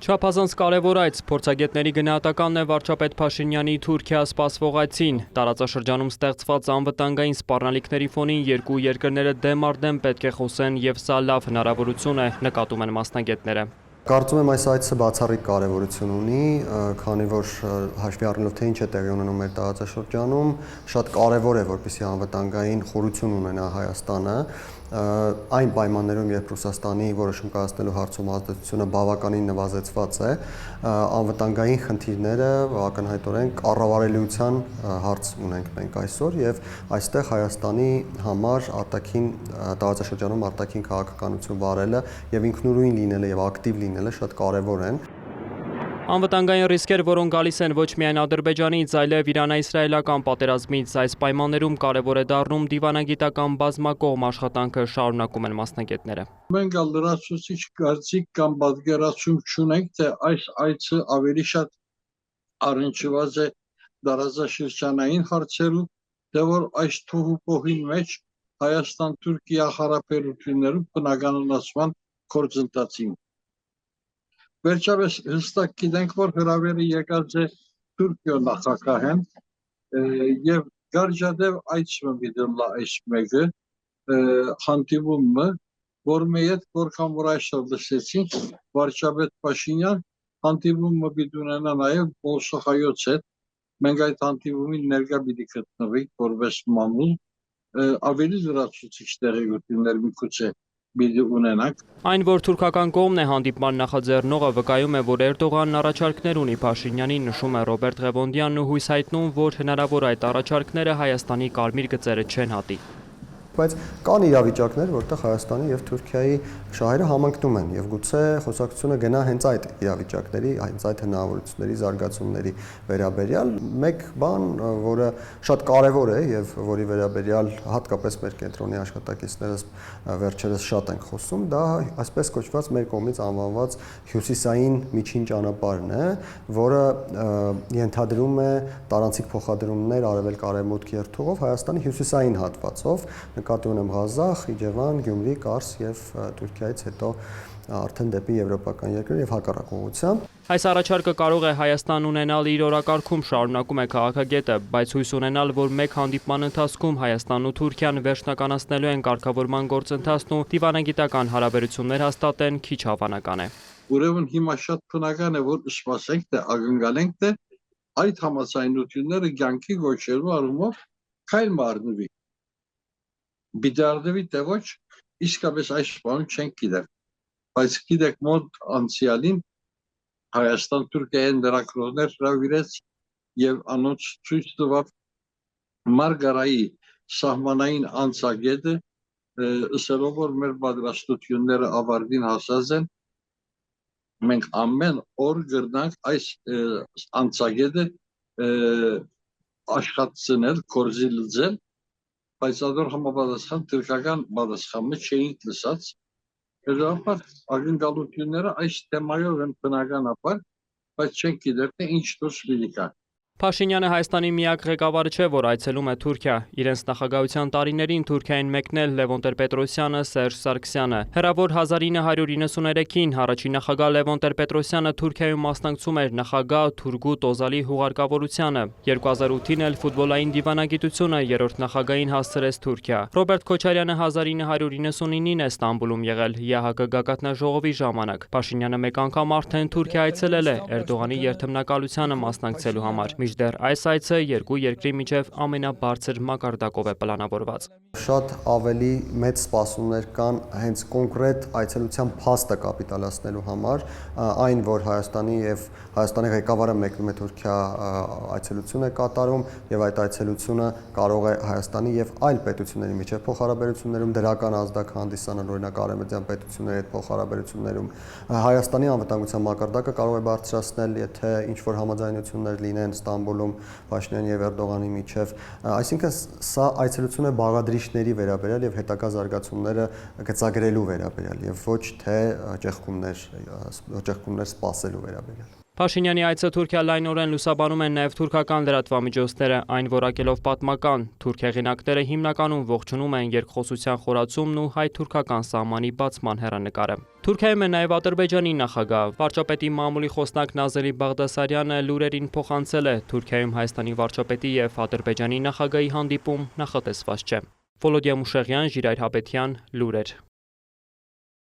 Չափազանց կարևոր այց փորձագետների գնահատականն է վարչապետ Փաշինյանի Թուրքիա սպասվող այցին։ Տարածաշրջանում ստեղծված անվտանգային սպառնալիքների ֆոնին երկու երկրները դեմ առ դեմ պետք է խոսեն եւ սա լավ հնարավորություն է, նկատում են մասնագետները։ Կարծում եմ այս այցը բացառիկ կարևորություն ունի, քանի որ հաշվի առնելով թե ինչ է տեղի ունենում մեր տարածաշրջանում, շատ կարևոր է, որպեսզի անվտանգային խորություն ունենա Հայաստանը, այն պայմաններում, երբ Ռուսաստանի որոշում կայացնելու հարցում ազդեցությունը բավականին նվազեցված է, անվտանգային խնդիրները ակնհայտորեն կառավարելիության հարց ունենք մենք այսօր եւ այստեղ Հայաստանի համար տարածաշրջանում արտաքին քաղաքականություն վարելը եւ ինքնուրույն լինելը եւ ակտիվ լինելը շատ կարևոր են։ Անվտանգային ռիսկեր, որոնք գալիս են ոչ միայն Ադրբեջանից, այլև Իրանա-իսրայելական պատերազմից, այս պայմաններում կարևոր է դառնում դիվանագիտական բազմակողմ աշխատանքը, շարունակում են մասնագետները։ Մենք լրացուցիչ կարծիք կամ պատկերացում չունենք, թե այս այցը ավելի շատ առնչված է դարաշրջանային հարցերով, թե որ այս թոհուբոհի մեջ Հայաստան-Թուրքիա հարաբերություններում բնականոնացման գործընթացին։ Վերջապես հստակ գիտենք, որ հրավերը եկած է Թուրքիա նախագահեն եւ գարժադեւ այցը դիտելա այս մեկը հանդիպումը, որ մեյդ որքան որ այսօր լսեցինք վարչապետ Փաշինյան հանդիպումը բիդունենա նաեւ Պոլշայոց հետ մենք այդ հանդիպումին ներկա պիտի գտնվենք որպես մամուլ ավելի լրացուցիչ տեղեկություններ միգուցե Այն, որ թուրքական կողմն է հանդիպման նախաձեռնողը, վկայում է, որ Էրդողանն առաջարկներ ունի Փաշինյանին, նշում է Ռոբերտ Ղևոնդյանն ու հույս հայտնում, որ հնարավոր այդ առաջարկները Հայաստանի կարմիր գծերը չեն հատի։ Բայց կան իրավիճակներ, որտեղ Հայաստանի եւ Թուրքիայի շահերը համընկնում են եւ գուցե խոսակցությունը գնա հենց այդ իրավիճակների, հենց այդ հնարավորությունների զարգացումների վերաբերյալ մեկ բան, որը շատ կարեւոր է եւ որի վերաբերյալ հատկապես մեր կենտրոնի աշխատակիցներս վերջերս շատ են խոսում, դա այսպես կոչված մեր կողմից անվանված հյուսիսային միջին ճանապարհն է, որը ենթադրում է տարանցիկ փոխադրումներ արևելք-արևմուտք երթուղով Հայաստանի հյուսիսային հատվածով, նկատի ունեմ Ղազախ, Իջևան, Գյումրի, Կարս եւ Թուրքիայից հետո արդեն դեպի եվրոպական երկրներ եւ հակառակ ուղղությամբ։ Այս առաջարկը կարող է Հայաստան ունենալ իր օրակարգում, շարունակում է քաղաքագետը, բայց հույս ունենալ, որ մեկ հանդիպման ընթացքում Հայաստանն ու Թուրքիան վերջնականացնելու են կարգավորման գործընթացն ու դիվանագիտական հարաբերություններ հաստատեն, քիչ հավանական է։ Ուրեմն հիմա շատ բնական է, որ սպասենք, թե ակնկալենք, թե այդ համաձայնությունները կյանքի գոչելու առումով քայլ մարտնվի։ Բիդարդվի թե ոչ, իսկապես այս բանը չենք գիտեր, բայց գիտեք մոտ անցյալին Հայաստան-Թուրքիայի լրագրողներ հրավիրեց եւ անոնց ցույց տվավ Մարգարայի սահմանային անցագետը, ըսելով որ մեր պատրաստությունները ավարտին հասած են, մենք ամեն օր գրնանք այս անցագետը աշխատցնել, կորզի լծել, բայց ադոր համապատասխան թուրքական պատասխանը չէինք լսած, հետո ակնկալությունները այս թեմայով են բնականաբար, բայց չենք գիտեր, թե ինչ դուրս պիտի գա։ Փաշինյանը Հայաստանի միակ ղեկավարը չէ, որ այցելում է Թուրքիա։ Իրենց նախագահության տարիներին Թուրքիային մեկնել Լևոն Տեր-Պետրոսյանը, Սերժ Սարգսյանը։ Հեռավոր 1993-ին առաջին նախագահ Լևոն Տեր-Պետրոսյանը Թուրքիայում մասնակցում էր նախագահ Թուրգուտ Օզալի հուղարկավորությանը։ 2008-ին էլ ֆուտբոլային դիվանագիտությունը երրորդ նախագահին հասցրեց Թուրքիա։ Ռոբերտ Քոչարյանը 1999-ին է Ստամբուլում եղել ԵԱՀԿ գագաթնաժողովի ժամանակ։ Փաշինյանը մեկ անգամ արդեն Թուրքիա այցելել է Էրդողանի երթմնակալությանը մասնակցելու համար։ Մինչդեռ այս այցը երկու երկրի միջև ամենաբարձր մակարդակով է պլանավորված։ Շատ ավելի մեծ սպասումներ կան հենց կոնկրետ այցելության փաստը կապիտալացնելու համար, այն որ Հայաստանի եւ Հայաստանի ղեկավարը մեկնում է Թուրքիա այցելություն է կատարում եւ այդ այցելությունը կարող է Հայաստանի եւ այլ պետությունների միջև փոխհարաբերություններում դրական ազդակ հանդիսանալ, օրինակ արևմտյան պետությունների հետ փոխհարաբերություններում Հայաստանի անվտանգության մակարդակը կարող է բարձրացնել, եթե ինչ որ համաձայնություններ լինեն Ստամբուլում Փաշինյանի եւ Էրդողանի միջև, այսինքն սա այցելություն է բաղադրիչների վերաբերյալ եւ հետագա զարգացումները գծագրելու վերաբերյալ եւ ոչ թե ճեղքումներ սպասելու վերաբերյալ։ Փաշինյանի այցը Թուրքիա լայնորեն լուսաբանում են նաև թուրքական լրատվամիջոցները, այն որակելով պատմական։ Թուրք հեղինակները հիմնականում ողջունում են երկխոսության խորացումն ու հայ-թուրքական սահմանի բացման հեռանկարը։ Թուրքիայում է նաև Ադրբեջանի նախագահ։ Վարչապետի մամուլի խոսնակ Նազերի Բաղդասարյանը լուրերին փոխանցել է Թուրքիայում Հայաստանի վարչապետի եւ Ադրբեջանի նախագահի հանդիպում նախատեսված չէ։ Վոլոդիա Մուշեղյան, Ժիրայր Հաբետյան, լուրեր։